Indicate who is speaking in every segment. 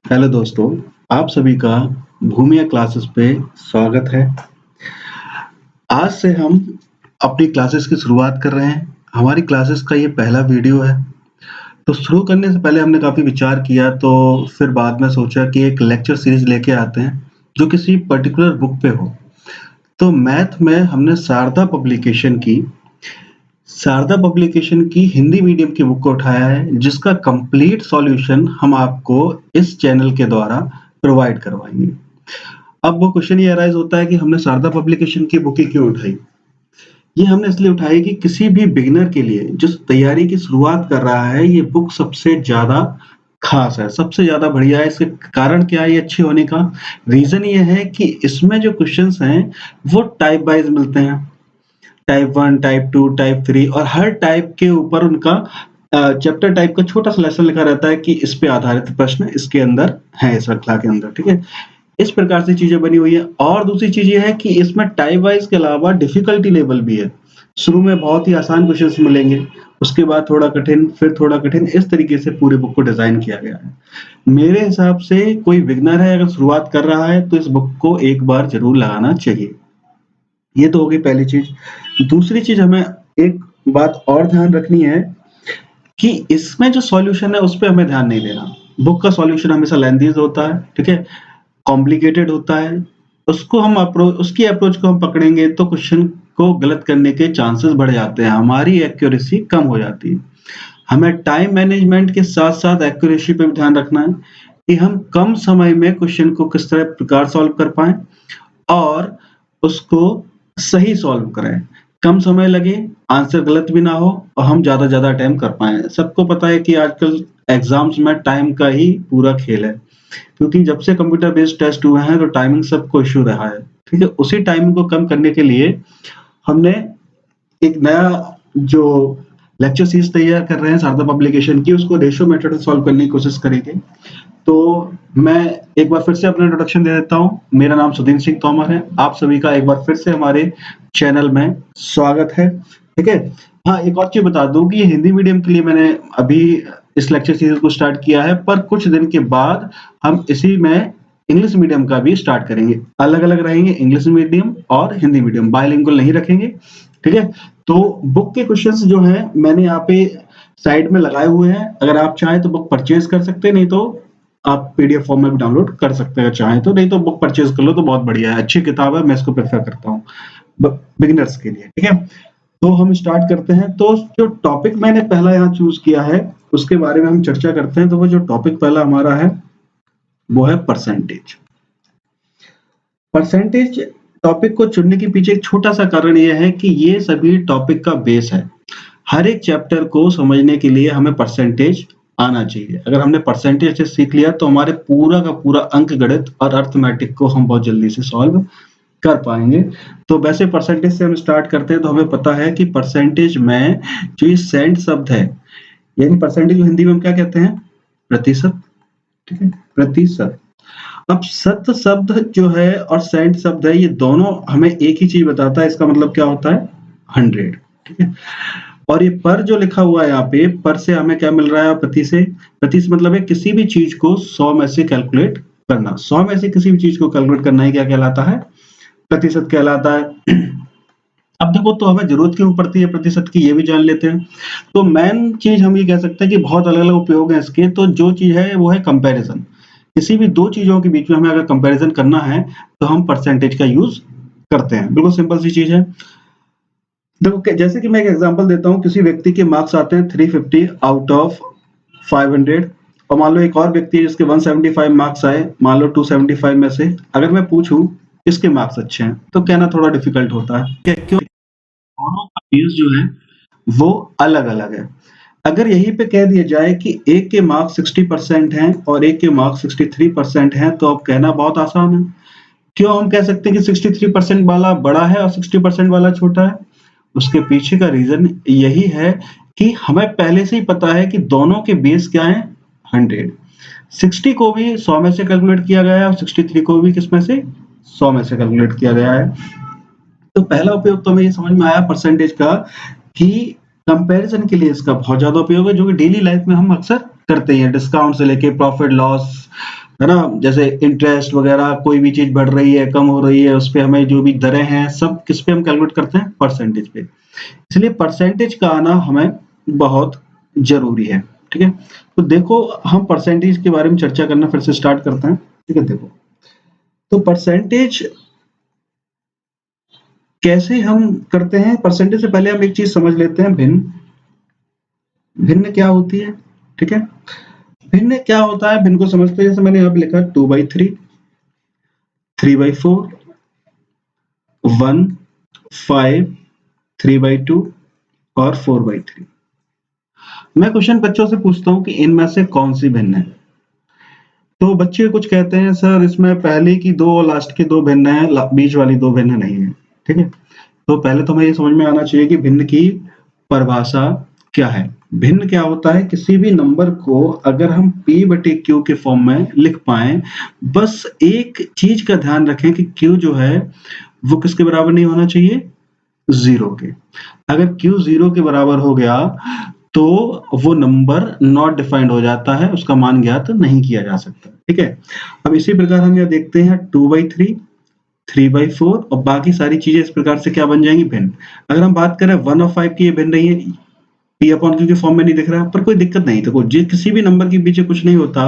Speaker 1: Hello दोस्तों, आप सभी का भूमिया क्लासेस पे स्वागत है। आज से हम अपनी क्लासेस की शुरुआत कर रहे हैं। हमारी क्लासेस का ये पहला वीडियो है। तो शुरू करने से पहले हमने काफ़ी विचार किया, तो फिर बाद में सोचा कि एक लेक्चर सीरीज लेके आते हैं, जो किसी पर्टिकुलर बुक पे हो। तो मैथ में हमने शारदा पब्लिकेशन की हिंदी मीडियम की बुक को उठाया है, जिसका कंप्लीट सॉल्यूशन हम आपको इस चैनल के द्वारा प्रोवाइड करवाएंगे। अब वो क्वेश्चन ये अराइज होता है कि हमने शारदा पब्लिकेशन की बुक ही क्यों उठाई। ये हमने इसलिए उठाई कि किसी भी बिगिनर के लिए जो तैयारी की शुरुआत कर रहा है, ये बुक सबसे ज्यादा खास है, सबसे ज्यादा बढ़िया है। इसके कारण क्या है ये अच्छी होने का? रीजन ये है कि इसमें जो क्वेश्चंस हैं वो टाइप वाइज मिलते हैं, टाइप 1, टाइप 2, टाइप 3, और हर टाइप के ऊपर उनका चैप्टर टाइप का छोटा सा लेसन लिखा रहता है कि इस पे आधारित प्रश्न इसके अंदर है, इस श्रृंखला के अंदर। ठीक है, इस प्रकार से चीजें बनी हुई है। और दूसरी चीज ये है कि इसमें टाइप वाइज के अलावा डिफिकल्टी लेवल भी है। शुरू में बहुत ही आसान क्वेश्चंस मिलेंगे, उसके बाद थोड़ा कठिन, फिर थोड़ा कठिन, इस तरीके से पूरे बुक को डिजाइन किया गया है। मेरे हिसाब से कोई बिगनर है अगर शुरुआत कर रहा है तो इस बुक को एक बार जरूर लगाना चाहिए। ये तो हो गई पहली चीज। दूसरी चीज, हमें एक बात और ध्यान रखनी है कि इसमें जो सॉल्यूशन है उस पे हमें ध्यान नहीं देना। बुक का सॉल्यूशन हमेशा लेंथीज होता है, ठीक है, कॉम्प्लिकेटेड होता है। उसकी अप्रोच को हम पकड़ेंगे तो क्वेश्चन को गलत करने के चांसेस बढ़ जाते हैं, हमारी एक्यूरेसी कम हो जाती है। हमें टाइम मैनेजमेंट के साथ साथ एक्यूरेसी पे भी ध्यान रखना है कि हम कम समय में क्वेश्चन को किस तरह प्रकार सॉल्व कर पाए और उसको सही सॉल्व करें। कम समय लगे, आंसर गलत भी ना हो और हम ज्यादा टाइम कर पाए। सबको पता है कि आजकल एग्जाम्स में टाइम का ही पूरा खेल है, क्योंकि जब से कंप्यूटर बेस्ड टेस्ट हुए हैं तो टाइमिंग सबको इशू रहा है। ठीक है, उसी टाइमिंग को कम करने के लिए हमने एक नया जो लेक्चर सीरीज तैयार कर रहे हैं शारदा पब्लिकेशन की, उसको रेशियो मेथड से सॉल्व करने की कोशिश करेंगे। तो मैं एक बार फिर से अपना इंट्रोडक्शन दे देता हूँ। मेरा नाम सुधीर सिंह तोमर है। आप सभी का एक बार फिर से हमारे चैनल में स्वागत है। ठीक है, हाँ, एक और चीज बता दूं कि ये हिंदी मीडियम के लिए मैंने अभी इस लेक्चर सीरीज को स्टार्ट किया है, पर कुछ दिन के बाद हम इसी में इंग्लिश मीडियम का भी स्टार्ट करेंगे। अलग अलग रहेंगे, इंग्लिश मीडियम और हिंदी मीडियम, बायलिंगुअल नहीं रखेंगे। ठीक है, तो बुक के क्वेश्चंस जो हैं मैंने यहाँ पे साइड में लगाए हुए हैं। अगर आप चाहें तो बुक परचेज कर सकते हैं, नहीं तो आप पीडीएफ फॉर्म में भी डाउनलोड कर सकते हैं चाहें तो, नहीं तो बुक परचेज कर लो तो बहुत बढ़िया है, अच्छी किताब है, मैं इसको प्रेफर करता हूँ बिगिनर्स के लिए। ठीक है, तो हम स्टार्ट करते हैं। तो जो टॉपिक मैंने पहला यहाँ चूज किया है उसके बारे में हम चर्चा करते हैं। तो वो जो टॉपिक पहला हमारा है वो है परसेंटेज। परसेंटेज टॉपिक को चुनने के पीछे एक छोटा सा कारण यह है कि ये सभी टॉपिक का बेस है। हर एक चैप्टर को समझने के लिए हमें परसेंटेज आना चाहिए। अगर हमने परसेंटेज से सीख लिया तो हमारे पूरा का पूरा अंक गणित और अर्थमेटिक को हम बहुत जल्दी से सॉल्व कर पाएंगे। तो वैसे परसेंटेज से हम स्टार्ट करते हैं। तो हमें पता है कि परसेंटेज में जो ये सेंट शब्द है, यानी परसेंटेज हिंदी में हम क्या कहते हैं? प्रतिशत। ठीक है, प्रतिशत। अब शत शब्द जो है और सेंट शब्द है, ये दोनों हमें एक ही चीज बताता है। इसका मतलब क्या होता है? 100। ठीक है, और ये पर जो लिखा हुआ है यहाँ पे, पर से हमें क्या मिल रहा है? प्रति से मतलब है किसी भी चीज को 100 में से कैलकुलेट करना। 100 में से किसी भी चीज को कैलकुलेट करना ही क्या कहलाता है? प्रतिशत कहलाता है। अब देखो, तो हमें जरूरत क्यों पड़ती है प्रतिशत की, ये भी जान लेते हैं। तो मेन चीज हम ये कह सकते हैं कि बहुत अलग अलग उपयोग है इसके। तो जो चीज है वो है कंपैरिजन। किसी भी दो चीजों के बीच में हमें अगर कंपैरिजन करना है तो हम परसेंटेज का यूज करते हैं। बिल्कुल सिंपल सी चीज है। देखो, जैसे कि मैं एक एग्जांपल देता हूँ। किसी व्यक्ति के मार्क्स आते हैं 350 आउट ऑफ 500, और मान लो एक और व्यक्ति है जिसके 175 मार्क्स आए, मान लो 275 में से। अगर मैं पूछूं इसके मार्क्स अच्छे हैं, तो कहना थोड़ा डिफिकल्ट होता है। क्यों? दोनों का बेस जो है वो अलग अलग है। अगर यहीं पे कह दिया जाए कि एक के मार्क्स 60% हैं और एक के मार्क्स 63% हैं, तो अब कहना बहुत आसान है। क्यों हम कह सकते हैं कि 63% वाला बड़ा है और 60% वाला छोटा है? उसके पीछे का रीजन यही है कि हमें पहले से ही पता है कि दोनों के बेस क्या है? 100। 60 को भी 100 में से कैलकुलेट किया गया है और 63 को भी किस में से? 100 में से कैलकुलेट किया गया है। तो पहला उपयोग तो हमें ये समझ में आया परसेंटेज का कि कंपैरिजन के लिए इसका बहुत ज्यादा उपयोग है, जो कि डेली लाइफ में हम अक्सर करते हैं। डिस्काउंट से लेके प्रॉफिट लॉस, है ना? जैसे इंटरेस्ट वगैरह कोई भी चीज़ बढ़ रही है, कम हो रही है, उस पे हमें जो भी दरें हैं, सब किस पे हम कैलकुलेट करते हैं? परसेंटेज पे। इसलिए परसेंटेज का आना हमें बहुत ज़रूरी है, ठीक है? तो देखो हम परसेंटेज के बारे में चर्चा करना फिर से स्टार्ट करते हैं, ठीक है? देखो, तो परसेंटेज कैसे हम करते हैं? परसेंटेज से पहले हम एक चीज़ समझ लेते हैं, भिन्न। भिन्न क्या होती है? ठीक है? भिन्न क्या होता है? भिन्न को समझते हैं, जैसे मैंने यहाँ पे लिखा 2/3, 3/4, 1, 5, 3/2 और 4/3। मैं क्वेश्चन बच्चों से पूछता हूँ कि इनमें से कौन सी भिन्न है? तो बच्चे कुछ कहते हैं, सर इसमें पहले की 2 और लास्ट की 2 भिन्न है, बीच वाली 2 भिन्न नहीं है, ठीक है? तो पहले तो हमें ये समझ में आना चाहिए कि भिन्न की परिभाषा क्या है। भिन्न क्या होता है? किसी भी नंबर को अगर हम p/q के फॉर्म में लिख पाए, बस एक चीज का ध्यान रखें कि q जो है वो किसके बराबर नहीं होना चाहिए? 0 के। अगर q 0 के बराबर हो गया तो वो नंबर नॉट डिफाइंड हो जाता है, उसका मान ज्ञात नहीं किया जा सकता, ठीक है? अब इसी प्रकार हम यह देखते हैं 2/3, 3/4 और बाकी सारी चीजें इस प्रकार से क्या बन जाएंगी? भिन्न। अगर हम बात करें 1 और 5 की, ये भिन्न नहीं है, p/q के फॉर्म में नहीं दिख रहा है, पर कोई दिक्कत नहीं। देखो किसी भी नंबर के पीछे कुछ नहीं होता,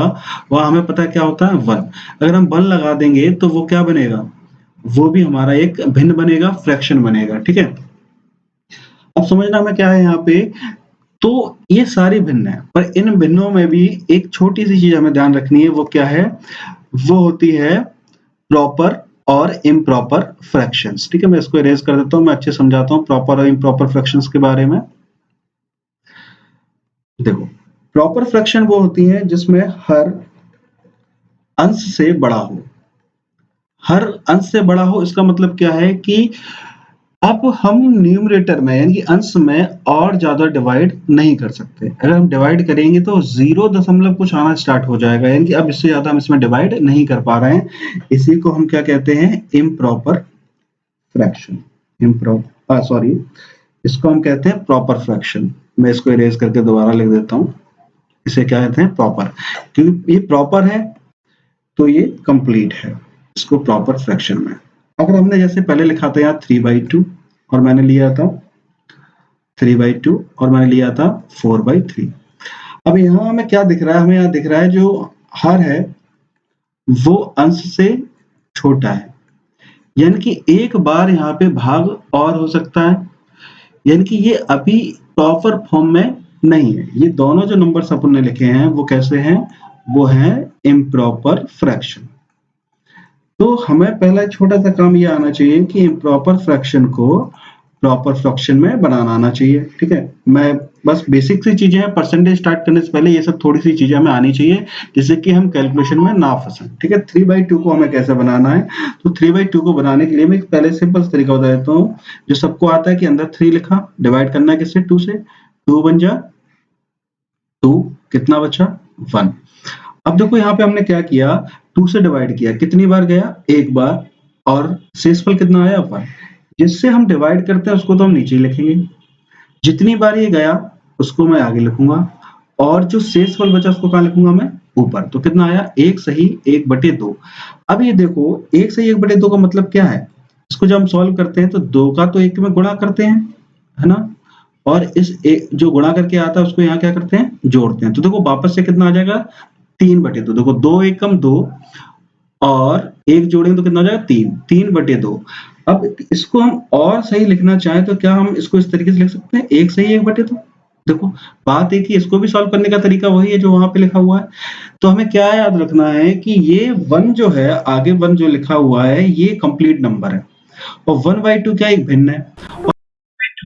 Speaker 1: वहां हमें पता है क्या होता है? 1। अगर हम 1 लगा देंगे तो वो क्या बनेगा? वो भी हमारा एक भिन्न बनेगा, फ्रैक्शन बनेगा, ठीक है? अब समझना हमें क्या है यहाँ पे, तो ये सारी भिन्न है, पर इन भिन्नों में भी एक छोटी सी चीज हमें ध्यान रखनी है, वो क्या है? वो होती है प्रॉपर और इम्प्रॉपर फ्रैक्शंस, ठीक है? मैं इसको इरेज कर देता हूँ, मैं अच्छे समझाता हूँ प्रॉपर और इम्प्रॉपर फ्रैक्शंस के बारे में। देखो, प्रॉपर फ्रैक्शन वो होती है जिसमें हर अंश से बड़ा हो। हर अंश से बड़ा हो इसका मतलब क्या है कि अब हम न्यूमरेटर में यानी कि अंश में और ज्यादा डिवाइड नहीं कर सकते। अगर हम डिवाइड करेंगे तो 0 दशमलव कुछ आना स्टार्ट हो जाएगा, यानी कि अब इससे ज्यादा हम इसमें डिवाइड नहीं कर पा रहे हैं। इसी को हम क्या कहते हैं? Improper fraction. इम्प्रॉपर सॉरी, इसको हम कहते हैं प्रॉपर फ्रैक्शन। मैं इसको इरेज करके दोबारा लिख देता हूँ। इसे क्या कहते हैं? प्रॉपर। क्योंकि ये प्रॉपर है तो ये कंप्लीट है, इसको प्रॉपर फ्रैक्शन में। अगर हमने जैसे पहले लिखा था यहाँ 3/2 और मैंने लिया था 3/2 और मैंने लिया था 4/3। अब यहाँ हमें क्या दिख रहा है? हमें यहाँ दिख रहा है जो हर है वो अंश से छोटा है, यानी कि एक बार यहाँ पे भाग और हो सकता है, यानी कि ये अभी प्रॉपर फॉर्म में नहीं है। ये दोनों जो नंबर्स अपन ने लिखे हैं वो कैसे हैं? वो हैं इम्प्रॉपर फ्रैक्शन। तो हमें पहला छोटा सा काम ये आना चाहिए कि इम्प्रॉपर फ्रैक्शन को प्रॉपर फ्रैक्शन में बनाना आना चाहिए, ठीक है? मैं बस बेसिक सी चीजें हैं, परसेंटेज स्टार्ट करने से पहले ये सब थोड़ी सी चीजें हमें आनी चाहिए जिससे कि हम कैलकुलेशन में ना फंसे, ठीक है? 3/2 को हमें कैसे बनाना है? तो 3/2 को बनाने के लिए मैं पहले सिंपल तरीका बता देता हूँ, जो सबको आता है कि अंदर 3 लिखा, डिवाइड करना है किससे? 2 से। 2 बन जा 2, कितना बचा? 1। अब देखो यहाँ पे हमने क्या किया, 2 से डिवाइड किया, कितनी बार गया? एक बार, और शेषफल कितना आया? 1। जिससे हम डिवाइड करते हैं उसको तो हम नीचे ही लिखेंगे, जितनी बार ये गया उसको मैं आगे लिखूंगा, और जो शेषफल बचा उसको कहाँ लिखूंगा? मैं ऊपर। तो कितना आया? 1 सही 1/2। अब ये देखो 1 सही 1/2 का मतलब क्या है? इसको जब हम सॉल्व करते हैं तो 2 का तो 1 में गुणा करते हैं, है ना? और इस एक जो गुणा करके आता है उसको यहाँ क्या करते हैं? जोड़ते हैं। तो देखो वापस से कितना आ जाएगा? 3/2। देखो 2 1 कम 2 और 1 जोड़ेंगे तो कितना हो जाएगा? 3। 3/2। अब इसको हम और सही लिखना चाहें तो क्या हम इसको इस तरीके से लिख सकते हैं? 1 सही 1/2। देखो बात एक ही, इसको भी सॉल्व करने का तरीका वही है जो वहां पे लिखा हुआ है। तो हमें क्या याद रखना है कि ये 1 जो है, आगे 1 जो लिखा हुआ है ये कंप्लीट नंबर है, और 1/2 क्या? एक भिन्न है, और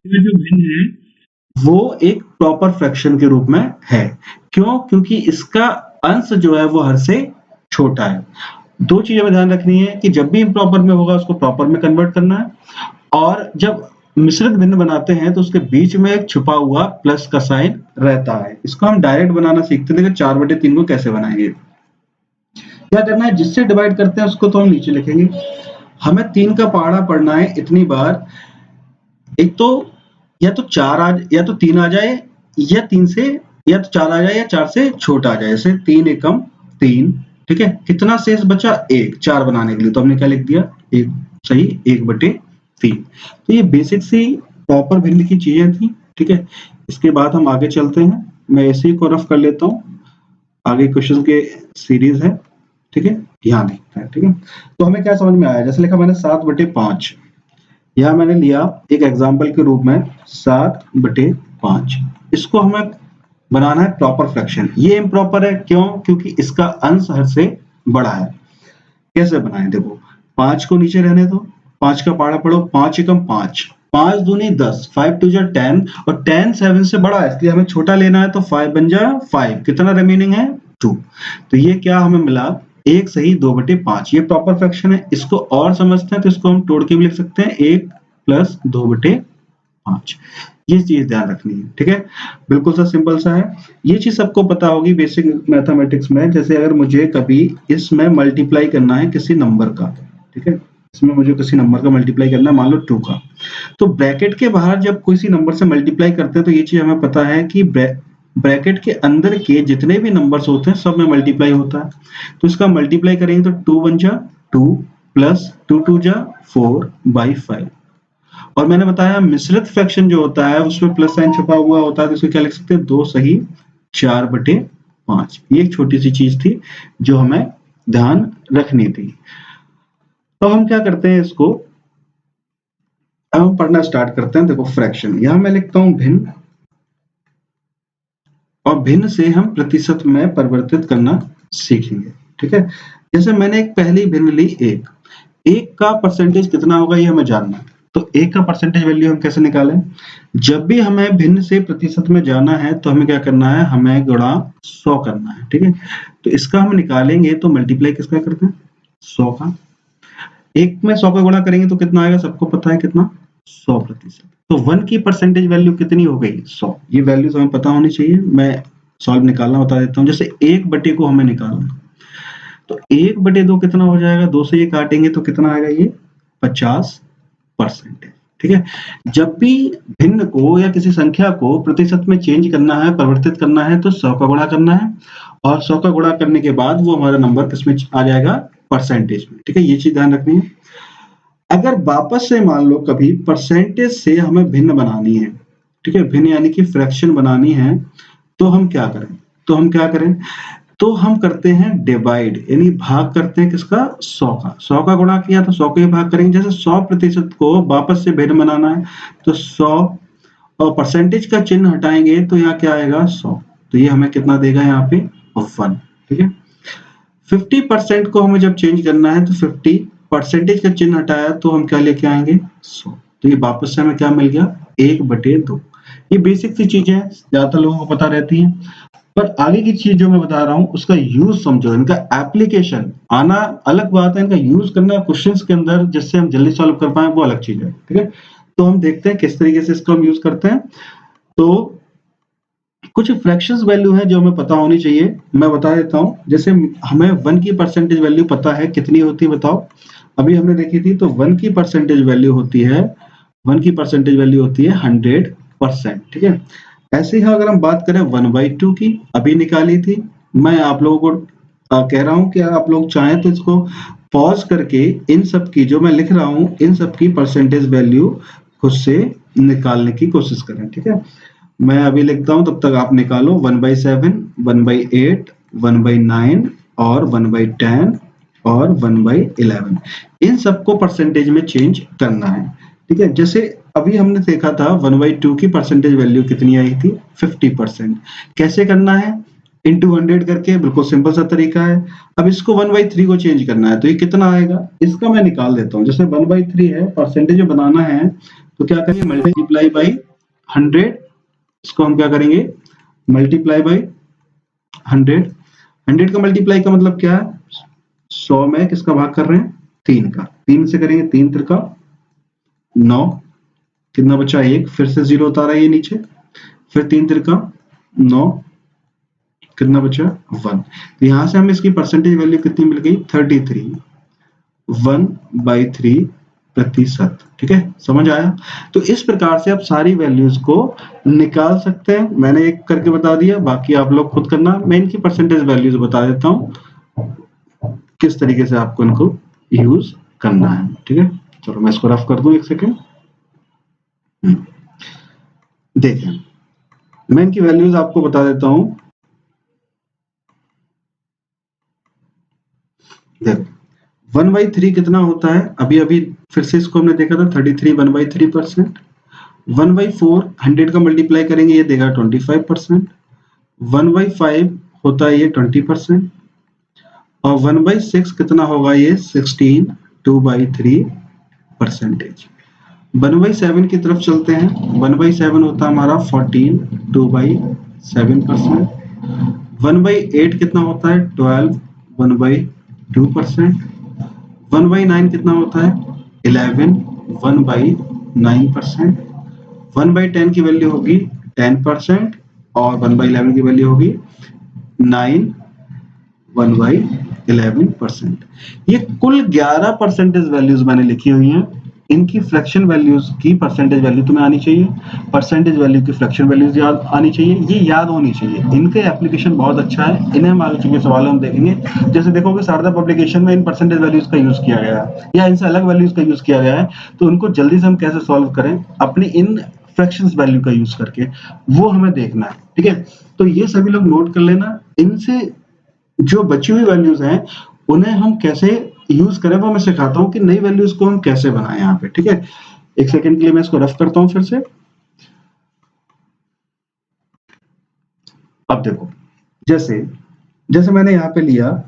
Speaker 1: जो भिन्न है वो एक प्रॉपर फ्रैक्शन के रूप में है। क्यों? क्योंकि इसका अंश जो है वो हर से छोटा है। दो चीजें में ध्यान रखनी है कि जब भी इम्प्रॉपर में होगा उसको प्रॉपर में कन्वर्ट करना है, और जब मिश्रित भिन्न बनाते हैं तो उसके बीच में एक छुपा हुआ प्लस का साइन रहता है। इसको हम डायरेक्ट बनाना सीखते हैं। देखो 4/3 को कैसे बनाएंगे? क्या करना है? जिससे डिवाइड करते हैं उसको तो हम नीचे लिखेंगे। हमें 3 का पहाड़ा पढ़ना है इतनी बार, एक तो या तो 4 आ या तो 3 आ जाए, या 3 से, या तो 4 आ जाए या 4 से छोटा आ जाए। जैसे 3 एकम 3, ठीक है, कितना शेष बचा 1, 4 बनाने के लिए, तो हमने क्या लिख दिया 1 सही 1/3। तो ये बेसिक सी प्रॉपर भिन्न की चीजें थी। ठीक है, इसके बाद हम आगे चलते हैं, मैं इसी को रफ कर लेता हूँ, आगे क्वेश्चन के सीरीज है। ठीक है, यहाँ देखते हैं। ठीक है, तो हमें क्या समझ में आया, जैसे लिखा मैंने 7/5, यहाँ मैंने लिया एक एग्जाम्पल के रूप में 7/5, इसको हमें बनाना है प्रॉपर फ्रैक्शन। ये इम्प्रॉपर है क्यों, क्योंकि इसका अंश हर से बड़ा है। कैसे बनाएं, देखो 5 को नीचे रहने दो, 5 का पाड़ा पढ़ो, 5 एकम 5, 5 दूनी 10, 5 टू जा 10, और 10 7 से बड़ा है इसलिए हमें छोटा लेना है, तो 5 बन जा 5, कितना रिमेनिंग है 2। तो ये क्या हमें मिला 1 सही 2/5, ये प्रॉपर फ्रैक्शन है। इसको और समझते हैं तो इसको हम तोड़ के भी लिख सकते हैं 1 + 2/5, ये चीज ध्यान रखनी है। ठीक है, बिल्कुल सा सिंपल सा है, ये चीज सबको पता होगी बेसिक मैथमेटिक्स में। जैसे अगर मुझे कभी इसमें मल्टीप्लाई करना है किसी नंबर का, ठीक है, इसमें मुझे किसी नंबर का मल्टीप्लाई करना है, मान लो 2 का, तो ब्रैकेट के बाहर जब किसी नंबर से मल्टीप्लाई करते हैं तो ये चीज हमें पता है कि ब्रैकेट के अंदर के जितने भी नंबर्स होते हैं सब में मल्टीप्लाई होता है। तो इसका मल्टीप्लाई करेंगे तो 2 × 1 = 2 + 2 × 2 = 4/5। और मैंने बताया मिश्रित फ्रैक्शन जो होता है उसमें प्लस साइन छुपा हुआ होता है, तो इसको क्या लिख सकते हैं 2 सही 4/5। ये एक छोटी सी चीज थी जो हमें ध्यान रखनी थी। तो हम क्या करते हैं, इसको अब हम पढ़ना स्टार्ट करते हैं। देखो फ्रैक्शन, यहां मैं लिखता हूं भिन्न, और भिन्न से हम प्रतिशत में परिवर्तित करना सीखेंगे। ठीक है, जैसे मैंने एक पहली भिन्न ली 1 का परसेंटेज कितना होगा ये हमें जानना है। तो 1 का परसेंटेज वैल्यू हम कैसे निकालें, जब भी हमें भिन्न से प्रतिशत में जाना है तो हमें क्या करना है, हमें गुणा 100 करना है। ठीक है, तो इसका हम निकालेंगे तो मल्टीप्लाई किसका करते हैं 100 का, 1 में 100 का गुणा करेंगे तो कितना आएगा, सबको पता है कितना 100%। तो 1 की परसेंटेज वैल्यू कितनी हो गई 100, ये वैल्यूज हमें पता होनी चाहिए। मैं सॉल्व निकालना बता देता हूँ। जैसे 1/2 को हमें निकालना, तो 1/2 कितना हो जाएगा, 2 से ये काटेंगे तो कितना आएगा, ये 50%। ठीक है, जब भी भिन्न को या किसी संख्या को प्रतिशत में चेंज करना है, परिवर्तित करना है, तो 100 का गुणा करना है, और 100 का गुणा करने के बाद वो हमारा नंबर किसमें आ जाएगा, परसेंटेज में। ठीक है, ये चीज ध्यान रखनी है। अगर वापस से मान लो कभी परसेंटेज से हमें भिन्न बनानी है, ठीक है, भिन्न यानी कि फ्रैक्शन बनानी है, तो हम क्या करें, तो हम करते हैं डिवाइड, यानी भाग करते हैं किसका 100 का गुणा किया तो 100 का ही भाग करेंगे। जैसे 100% को वापस से भिन्न बनाना है तो 100, और परसेंटेज का चिन्ह हटाएंगे तो यहाँ क्या आएगा 100, तो ये हमें कितना देगा यहाँ पे 1। ठीक है, 50% को हमें जब चेंज करना है तो 50 परसेंटेज का चिन्ह हटाया तो हम क्या लेके आएंगे 100, तो ये वापस से हमें क्या मिल गया 1/2। ये बेसिक सी चीजें हैं, ज्यादातर लोगों को पता रहती हैं, पर आगे की चीज जो मैं बता रहा हूं उसका यूज समझो, इनका एप्लीकेशन आना अलग बात है, इनका यूज करना क्वेश्चंस के अंदर जिससे हम जल्दी सॉल्व कर पाए वो अलग चीज है। ठीक है, तो हम देखते हैं किस तरीके से इसको हम यूज करते हैं। तो कुछ फ्रैक्शंस वैल्यू है जो हमें पता होनी चाहिए, मैं बता देता हूं। जैसे हमें 1 की परसेंटेज वैल्यू पता है, कितनी होती है बताओ, अभी हमने देखी थी। तो 1 की परसेंटेज वैल्यू होती है 100%। ठीक है, ऐसे ही अगर हम बात करें 1/2 की, अभी निकाली थी, मैं आप लोगों को कह रहा हूं कि आप लोग चाहें तो इसको पॉज करके इन सब की जो मैं लिख रहा हूं इन सब की परसेंटेज वैल्यू खुद से निकालने की कोशिश करें। ठीक है, मैं अभी लिखता हूं तब तक आप निकालो। 1/7, 1/8, 1/9 और 1/10 और 1/11, इन सबको परसेंटेज में चेंज करना है। ठीक है, जैसे अभी हमने देखा था 1/2 की परसेंटेज वैल्यू कितनी आई थी 50%। कैसे करना है, इंटू 100 करके, बिल्कुल सिंपल सा तरीका है। अब इसको 1/3 को चेंज करना है तो ये कितना आएगा, इसका मैं निकाल देता हूँ। जैसे 1/3 है, परसेंटेज बनाना है तो क्या करेंगे, मल्टीप्लाई बाई 100, इसको हम क्या करेंगे मल्टीप्लाई बाई 100। 100 का मल्टीप्लाई का मतलब क्या है, 100 में किसका भाग कर रहे हैं 3 का, 3 से करेंगे, 3 त्रिका 9, कितना बचा 1, फिर से 0 उतारा ये नीचे, फिर 3 त्रिका 9, कितना बचा 1। तो यहां से हमें इसकी परसेंटेज वैल्यू कितनी मिल गई 33, 1/3%। ठीक है, समझ आया। तो इस प्रकार से आप सारी वैल्यूज को निकाल सकते हैं, मैंने एक करके बता दिया, बाकी आप लोग खुद करना। मैं इनकी परसेंटेज वैल्यूज बता देता हूं। किस तरीके से आपको इनको यूज करना है। ठीक है, चलो मैं इसको रफ कर दूं एक सेकेंड। देखें, मैं इनकी वैल्यूज आपको बता देता हूं। देखो 1/3 कितना होता है, अभी अभी फिर से इसको हमने देखा था 33 1/3%। 1/4 100 का मल्टीप्लाई करेंगे ये देगा 25%। 1/5 होता है ये 20%। और 1/6 कितना होगा ये 16 2/3%। 1/7 की तरफ चलते हैं। 1/7 होता है हमारा 14 2/7%। 1/8 कितना होता है 12 1/2%। 1/9 कितना होता है 11 1/9%। 1/10 की वैल्यू होगी 10% और 1/11 की वैल्यू होगी 9 1/11%। ये कुल 11 परसेंटेज वैल्यूज मैंने लिखी हुई हैं। इनकी फ्रैक्शन वैल्यूज की परसेंटेज वैल्यू तुम्हें आनी चाहिए, परसेंटेज वैल्यू की फ्रैक्शन वैल्यूज याद आनी चाहिए, ये याद होनी चाहिए। इनके एप्लीकेशन बहुत अच्छा है, इन्हें हम आगे चुके सवालों में देखेंगे। जैसे देखोगे शारदा पब्लिकेशन में इन परसेंटेज वैल्यूज का यूज किया गया है या इनसे अलग वैल्यूज का यूज किया गया है, तो उनको जल्दी से हम कैसे सॉल्व करें अपनी इन फ्रैक्शंस वैल्यू का यूज करके, वो हमें देखना है। ठीक है, तो ये सभी लोग नोट कर लेना। इनसे जो बची हुई वैल्यूज हैं उन्हें हम कैसे यूज करें वो मैं सिखाता हूं कि नई वैल्यूज को हम कैसे बनाएं यहाँ पे। ठीक है, एक सेकंड के लिए मैं इसको रफ करता हूं फिर से। अब देखो, जैसे जैसे मैंने यहाँ पे लिया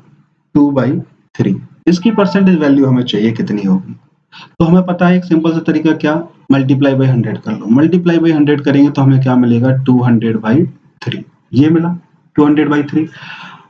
Speaker 1: 2/3, इसकी परसेंटेज वैल्यू हमें चाहिए कितनी होगी, तो हमें पता है एक सिंपल सा तरीका, क्या, मल्टीप्लाई बाई 100 कर लो। मल्टीप्लाई बाई 100 करेंगे तो हमें क्या मिलेगा 200/3, ये मिला 200/3।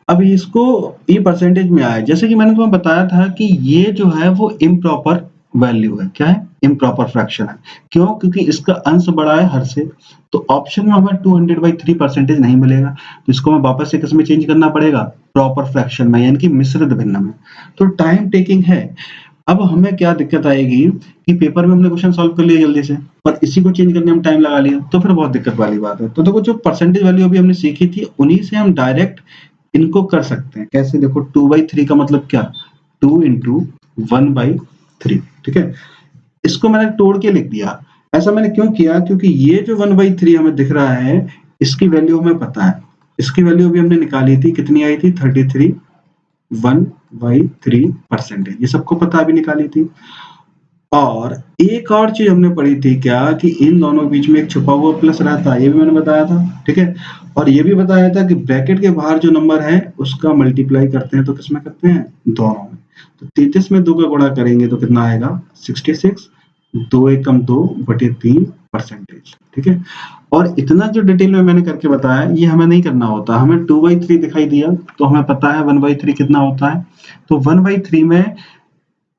Speaker 1: अब इसको ये परसेंटेज में आया, जैसे कि मैंने तुम्हें बताया था कि ये जो है वो इम्प्रॉपर वैल्यू है। क्या है, इम्प्रॉपर फ्रैक्शन है। क्यों, क्योंकि इसका अंश बड़ा है हर से, तो ऑप्शन में हमें 200/3 परसेंटेज नहीं मिलेगा, तो इसको हमें वापस से किस में चेंज करना पड़ेगा, प्रॉपर फ्रैक्शन में, यानी कि मिश्रित भिन्न में। तो टाइम टेकिंग है। अब हमें क्या दिक्कत आएगी कि पेपर में हमने क्वेश्चन सॉल्व कर लिया जल्दी से, पर इसी को चेंज करने में टाइम लगा लिया, तो फिर बहुत दिक्कत वाली बात है। तो देखो, जो परसेंटेज वैल्यू अभी हमने सीखी थी उन्हीं से हम डायरेक्ट इनको कर सकते हैं। कैसे, देखो 2/3 का मतलब क्या, 2 इंटू 1/3। ठीक है, इसको मैंने तोड़ के लिख दिया। ऐसा मैंने क्यों किया, क्योंकि ये जो 1/3 हमें दिख रहा है इसकी वैल्यू हमें पता है। इसकी वैल्यू भी हमने निकाली थी, कितनी आई थी 33 1/3 परसेंटेज, ये सबको पता, अभी निकाली थी। और एक और चीज हमने पढ़ी थी क्या, कि इन दोनों के बीच में एक छुपा हुआ प्लस रहता है, ये भी मैंने बताया था। ठीक है, और ये भी बताया था कि ब्रैकेट के बाहर जो नंबर है उसका मल्टीप्लाई करते हैं तो किसमें करते हैं, दोनों में। तो 33 में 2 का गुणा करेंगे तो कितना आएगा 66, 2 एकम 2/3 परसेंटेज। ठीक है, और इतना जो डिटेल में मैंने करके बताया ये हमें नहीं करना होता। हमें 2/3 दिखाई दिया तो हमें पता है 1/3 कितना होता है। तो 1/3 में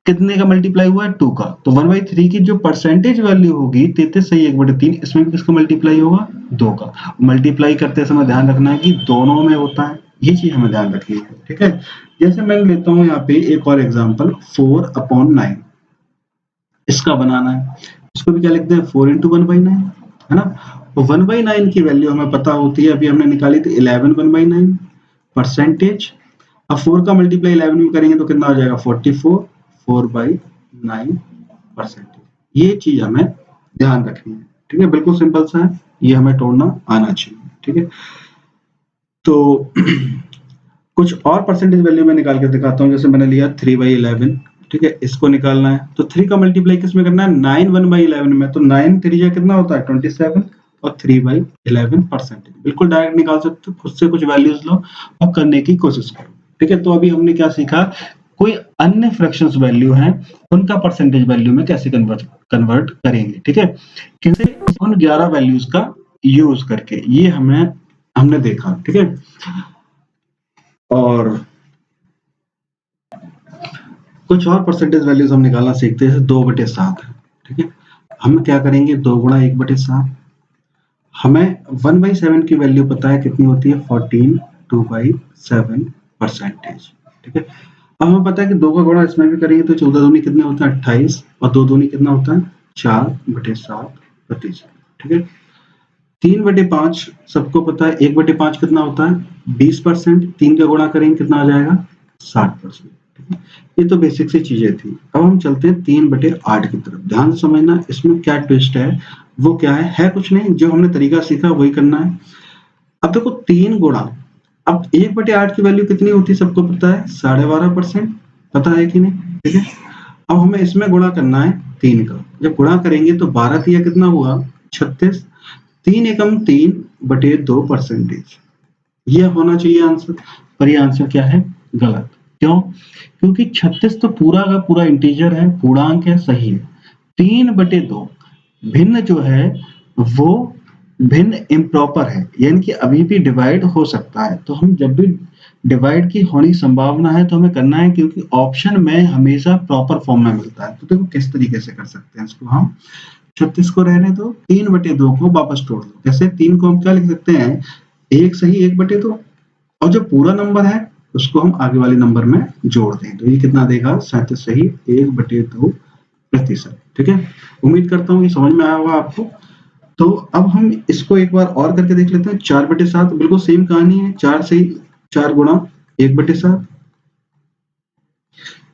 Speaker 1: कितने का मल्टीप्लाई हुआ है 2 का, तो 1/3 की जो परसेंटेज वैल्यू होगी 33 सही 1/3, इसमें भी किसका मल्टीप्लाई होगा 2 का। मल्टीप्लाई करते समय ध्यान रखना है कि दोनों में होता है, ये चीज हमें ध्यान रखनी है। ठीक है, जैसे मैं लेता हूं यहाँ पे एक और एग्जांपल 4/9, इसका बनाना है। इसको भी क्या लिखते हैं 4 इंटू 1/9, है ना। तो 1/9 की वैल्यू हमें पता होती है, अभी हमने निकाली थी 11 1/9 परसेंटेज। अब 4 का मल्टीप्लाई 11 में करेंगे तो कितना हो जाएगा 44 4/9 परसेंटेज। ये चीज हमें ध्यान रखनी है। ठीक है, बिल्कुल सिंपल सा है, ये हमें तोड़ना आना चाहिए। ठीक है, तो कुछ और परसेंटेज वैल्यू में निकाल के दिखाता हूँ। जैसे मैंने लिया 3/11, ठीक है, इसको निकालना है तो 3 का मल्टीप्लाई किस में करना है 9 1/11 में, तो 9 3 कितना होता है 27 और 3/11 परसेंटेज। बिल्कुल डायरेक्ट निकाल सकते हो, खुद से कुछ वैल्यूज लो और करने की कोशिश करो। ठीक है, तो अभी हमने क्या सीखा, कोई अन्य फ्रैक्शंस वैल्यू हैं उनका परसेंटेज वैल्यू में कैसे कन्वर्ट करेंगे। ठीक है, किसे, उन 11 वैल्यूज का यूज करके, ये हमने देखा। ठीक है, और कुछ और परसेंटेज वैल्यूज हम निकालना सीखते हैं, जैसे 2/7। ठीक है, हम क्या करेंगे 2 गुणा 1/7। हमें 1/7 की वैल्यू पता है कितनी होती है 14 2/7 परसेंटेज। ठीक है, अब हमें पता है कि 2 का गुणा इसमें भी करेंगे तो 14 दूनी कितने होता है 28 और 2 दूनी कितना होता है 4/7 प्रतिशत। ठीक है, 3/5 सबको पता है, 1/5 कितना होता है 20%, 3 का गुणा करेंगे कितना आ जाएगा 60%। ये तो बेसिक सी चीजें थी। अब हम चलते हैं 3/8 की तरफ। ध्यान से समझना इसमें क्या ट्विस्ट है, वो क्या है कुछ नहीं, जो हमने तरीका सीखा वही करना है। अब देखो 3 गुणा, अब 1/8 की वैल्यू कितनी होती है सबको पता है, 12.5%, पता है कि नहीं? ठीक है, अब हमें इसमें गुणा करना है 3 का। जब गुणा करेंगे तो 12 तिया कितना हुआ, 36। 3 एकम 3/2%, ये होना चाहिए आंसर, पर ये आंसर क्या है, गलत। क्यों? क्योंकि 36 तो पूरा का पूरा इंटीजर है, पूर्णांक है, सही है। 3/2 भिन्न जो है वो भिन्न इम्प्रॉपर है, यानी कि अभी भी डिवाइड हो सकता है। तो हम जब भी डिवाइड की होने संभावना है तो हमें करना है, क्योंकि ऑप्शन में हमेशा प्रॉपर फॉर्म में मिलता है। तो देखो किस तरीके से कर सकते हैं इसको हम। 36 को रहने दो, 3/2 को वापस तोड़ दो। जैसे 3 को हम क्या लिख सकते हैं, 1 सही 1/2, और जो पूरा नंबर है उसको हम आगे वाले नंबर में जोड़ दें तो ये कितना देगा, 37 सही 1/2%। ठीक है, उम्मीद करता हूँ ये समझ में आया होगा आपको। तो अब हम इसको एक बार और करके देख लेते हैं। 4/7 बिल्कुल सेम कहानी है, 4 सही 4 गुणा 1/7।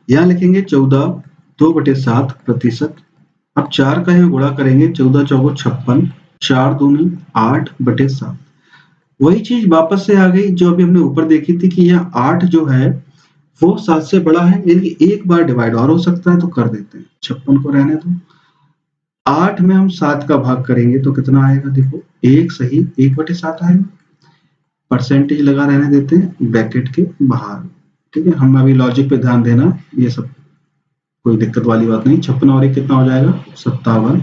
Speaker 1: यहाँ लिखेंगे 14 2/7%। अब 4 का यहाँ गुणा करेंगे, 14 चौको 56, 4 दूनी 8/7। वही चीज वापस से आ गई जो अभी हमने ऊपर देखी थी कि यह 8 जो है वो 7 से बड़ा है, यानी कि एक बार डिवाइड और हो सकता है, तो कर देते हैं। 56 को रहने दो, 8 में हम 7 का भाग करेंगे तो कितना आएगा, देखो 1 सही 1/7 आएगा। परसेंटेज लगा रहने देते हैं ब्रैकेट के बाहर। ठीक है, हम अभी लॉजिक पे ध्यान देना, ये सब कोई दिक्कत वाली बात नहीं। 56 और 1 कितना हो जाएगा, 57,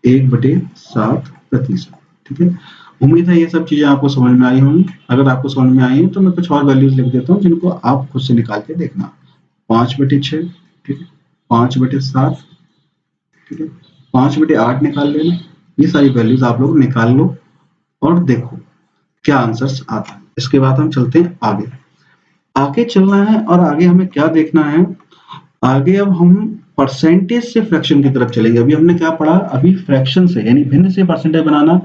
Speaker 1: 1/7%। ठीक है, उम्मीद है ये सब चीजें आपको समझ में आई होंगी। अगर आपको समझ में आई है तो मैं कुछ और वैल्यूज लिख देता हूँ जिनको आप खुद से निकाल के देखना। 5/6, ठीक है, 5/7, ठीक है, 5/8 निकाल लेना। ये सारी वैल्यूज आप लोग निकाल लो और देखो क्या आंसर्स आता है। इसके बाद हम चलते हैं आगे। आगे चलना है और आगे हमें क्या देखना है, आगे अब हम परसेंटेज से फ्रैक्शन की तरफ चलेंगे। अभी हमने क्या पढ़ा, अभी फ्रैक्शन से यानी भिन्न से परसेंटेज बनाना।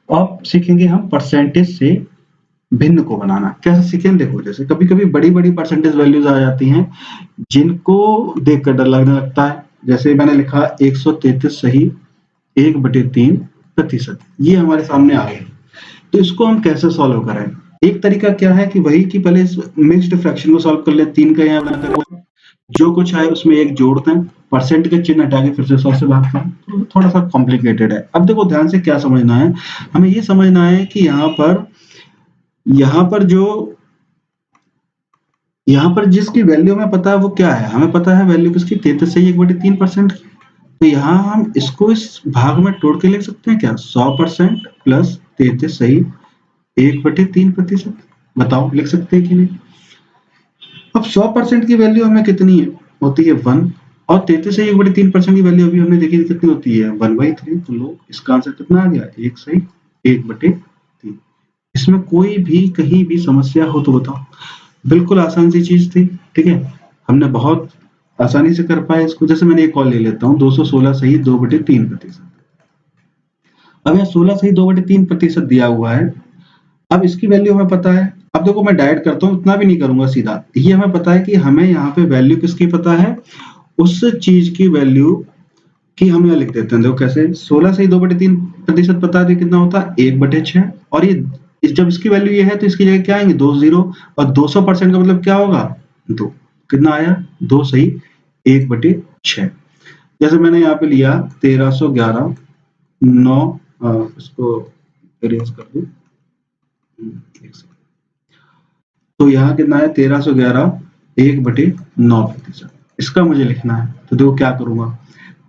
Speaker 1: अब सीखेंगे हम परसेंटेज से भिन्न को बनाना। कैसे सीखें, देखो जैसे कभी कभी बड़ी बड़ी परसेंटेज वैल्यूज आ जाती हैं जिनको देखकर डर लगने लगता है। जैसे मैंने लिखा 133 सही 1/3%, ये हमारे सामने आ गए। तो इसको हम कैसे सॉल्व करें, एक तरीका क्या है कि वही कि पहले इस मिक्स्ड फ्रैक्शन को सॉल्व कर ले। 3 का यहाँ बनाकर जो कुछ है उसमें एक जोड़ते हैं, परसेंट के चिन्ह हटा के फिर से 100 से भागते हैं। तो थोड़ा सा कॉम्प्लिकेटेड है। अब देखो ध्यान से क्या समझना है, हमें ये समझना है कि यहाँ पर जिसकी वैल्यू हमें पता है वो क्या है, हमें पता है वैल्यू किसकी, 33 सही 1/3% की। तो यहाँ हम इसको इस भाग में तोड़ के लिख सकते हैं क्या, 100% प्लस 33 सही 1/3%। बताओ लिख सकते हैं कि नहीं। अब 100% की वैल्यू हमें कितनी है, होती है 1, और 33 से 1/3% की वैल्यू अभी हमने देखी कितनी होती है 1/3। तो लो इसका आंसर कितना आ गया, 1 सही 1/3। इसमें कोई भी कहीं भी समस्या हो तो बताओ, बिल्कुल आसान सी चीज थी। ठीक है, हमने बहुत आसानी से कर पाए इसको। जैसे मैंने एक और ले लेता हूँ, 216 सही 2/3%। अब यहाँ 16 सही 2/3% दिया हुआ है। अब इसकी वैल्यू हमें पता है। अब देखो मैं डायरेक्ट करता हूँ, इतना भी नहीं करूंगा सीधा। ये हमें पता है कि हमें यहाँ पे वैल्यू किसकी पता है, उस चीज की वैल्यू की हम यहाँ लिख देते हैं। देखो कैसे, 16 से 2/3% पता है तो कितना होता है 1/6। और ये जब इसकी वैल्यू ये है तो इसकी जगह क्या आएंगे, 2 जीरो। और 200% का मतलब क्या होगा, 2। कितना आया, 2 सही 1/6। जैसे मैंने यहाँ पे लिया 1311 9, इसको इरेज कर दूं, एक सेकंड। तो यहाँ कितना है 1311 1/9%, इसका मुझे लिखना है। तो देखो क्या करूंगा,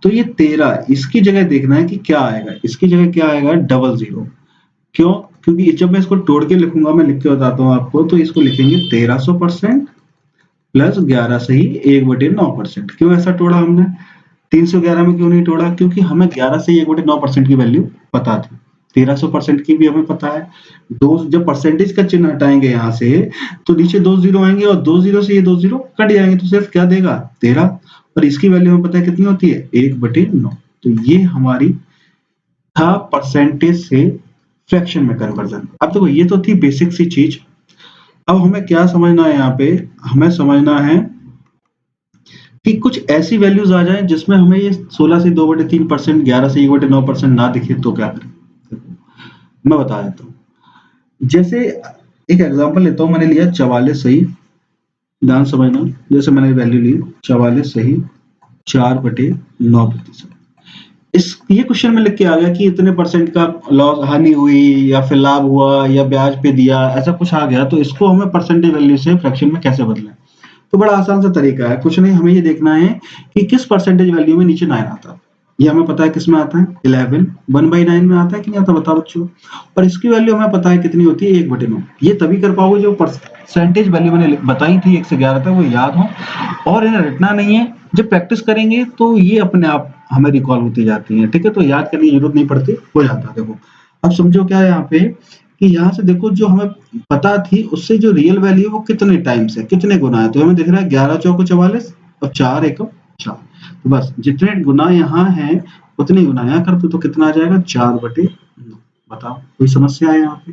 Speaker 1: तो ये 13 इसकी जगह देखना है कि क्या आएगा, इसकी जगह क्या आएगा 00। क्यों, क्योंकि जब मैं इसको तोड़ के लिखूंगा, मैं लिख के बताता हूँ आपको, तो इसको लिखेंगे 1300% प्लस 11 सही 1/9%। क्यों ऐसा तोड़ा हमने, 311 में क्यों नहीं तोड़ा, क्योंकि हमें 11 से 1/9% की वैल्यू पता थी। 1300% की भी हमें पता है। दो जब परसेंटेज का चिन्ह हटाएंगे यहाँ से तो नीचे 2 जीरो आएंगे, और 2 जीरो से ये 2 जीरो कट जाएंगे, तो सिर्फ क्या देगा 13। और इसकी वैल्यू हमें पता है कितनी होती है 1/9। तो ये हमारी था परसेंटेज से फ्रैक्शन में कन्वर्जन। अब देखो ये तो थी बेसिक सी चीज। अब हमें क्या समझना है, यहाँ पे हमें समझना है कि कुछ ऐसी वैल्यूज आ जाए जिसमें हमें ये 16 से 2/3%, 11 से 1/9% ना दिखे तो क्या करें? देखो, मैं बता देता हूँ। जैसे एक एग्जांपल लेता हूँ, मैंने लिया 44 सही, ध्यान समझना। जैसे मैंने वैल्यू ली 44 सही 4/9%। इस ये क्वेश्चन में लिख के आ गया कि इतने परसेंट का लॉस हानि हुई या फिर लाभ हुआ या ब्याज पे दिया, ऐसा कुछ आ गया, तो इसको हमें परसेंटेज वैल्यू से फ्रैक्शन में कैसे बदलें? तो बड़ा आसान सा तरीका है, कुछ नहीं, हमें ये देखना है कि किस परसेंटेज वैल्यू में नीचे 9 आता है। ये हमें पता है किस में आता है, 11 1/9 में आता है कि नहीं आता, बताओ बच्चों। और इसकी वैल्यू हमें पता है कितनी होती है, 1/9। ये तभी कर पाओगे जो परसेंटेज वैल्यू मैंने बताई थी 1 से 11 तक, वो याद हो और इन्हें रटना नहीं है। जब प्रैक्टिस करेंगे तो ये अपने आप हमें रिकॉल होती जाती है, ठीक है? तो याद करने की जरूरत नहीं पड़ती, हो जाता है। देखो अब समझो क्या है यहाँ पे, कि यहाँ से देखो जो हमें पता थी उससे जो रियल वैल्यू है वो कितने टाइम्स है, कितने गुना है। तो हमें दिख रहा है 11 चौको 44 और 4 एकम 4। तो बस जितने गुना यहाँ है उतने गुना यहाँ कर दो, तो कितना आ जाएगा, 4/9। बताओ कोई समस्या है यहाँ पे?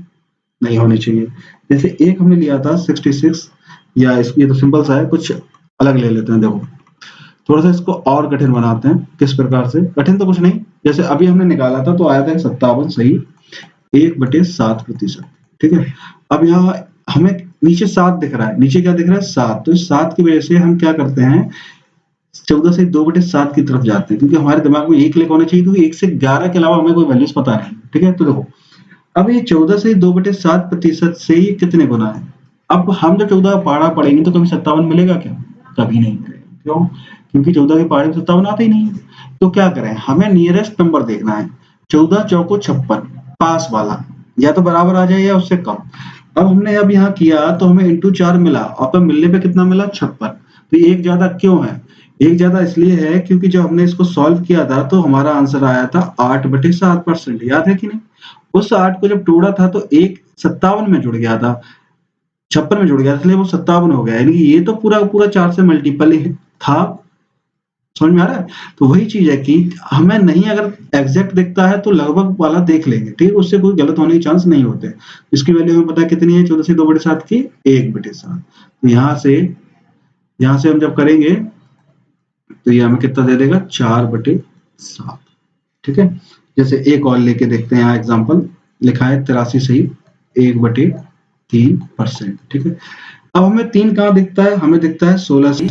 Speaker 1: नहीं होनी चाहिए। जैसे एक हमने लिया था 66, या ये तो सिंपल सा है, कुछ अलग ले लेते हैं। देखो थोड़ा सा इसको और कठिन बनाते हैं। किस प्रकार से? कठिन तो कुछ नहीं, जैसे अभी हमने निकाला था तो आया था 57 सही 1/7%, ठीक है? अब यहाँ हमें नीचे 7 दिख रहा है, नीचे क्या दिख रहा है, 7। तो इस 7 की वजह से हम क्या करते हैं, 14 से 2/7 की तरफ जाते हैं, क्योंकि हमारे दिमाग में 1 क्लिक होना चाहिए, क्योंकि 1 से 11 के अलावा हमें कोई वैल्यूज पता नहीं, ठीक है? तो देखो अब ये 14 से 2/7% से ये कितने गुना है। अब हम जब 14 पहाड़ा पढ़ेंगे तो कभी 57 मिलेगा क्या? कभी नहीं मिलेगा। क्यों? क्योंकि 14 के पहाड़े में 57 आते ही नहीं है। तो क्या करें, हमें नियरेस्ट नंबर देखना है। 14 चौको 56, पास वाला, या तो बराबर आ जाए या उससे कम। अब हमने अब यहाँ किया तो हमें इंटू 4 मिला, और अब मिलने पे कितना मिला, 56। तो एक ज्यादा क्यों है? एक ज्यादा इसलिए है क्योंकि जब हमने इसको सॉल्व किया था तो हमारा आंसर आया था 8/7%। याद है कि नहीं? उस 8 को जब तोड़ा था तो एक 57 में जुड़ गया था, 56 में जुड़ गया, इसलिए वो 57 हो गया। यानी कि ये तो पूरा पूरा 4 से मल्टीपल ही था। समझ में आ रहा है? तो वही चीज है कि हमें नहीं, अगर एग्जैक्ट दिखता है तो लगभग वाला देख लेंगे, ठीक है? उससे कोई गलत होने के चांस नहीं होते। इसकी वैल्यू हमें पता है कितनी है, 14 से 2/7 की 1/7। तो यहाँ से हम जब करेंगे तो ये हमें कितना दे देगा, 4/7, ठीक है? जैसे एक और लेके देखते हैं, यहाँ एग्जांपल लिखा है 83 सही 1/3%, ठीक है? अब हमें 3 कहाँ दिखता है, हमें दिखता है 16 सही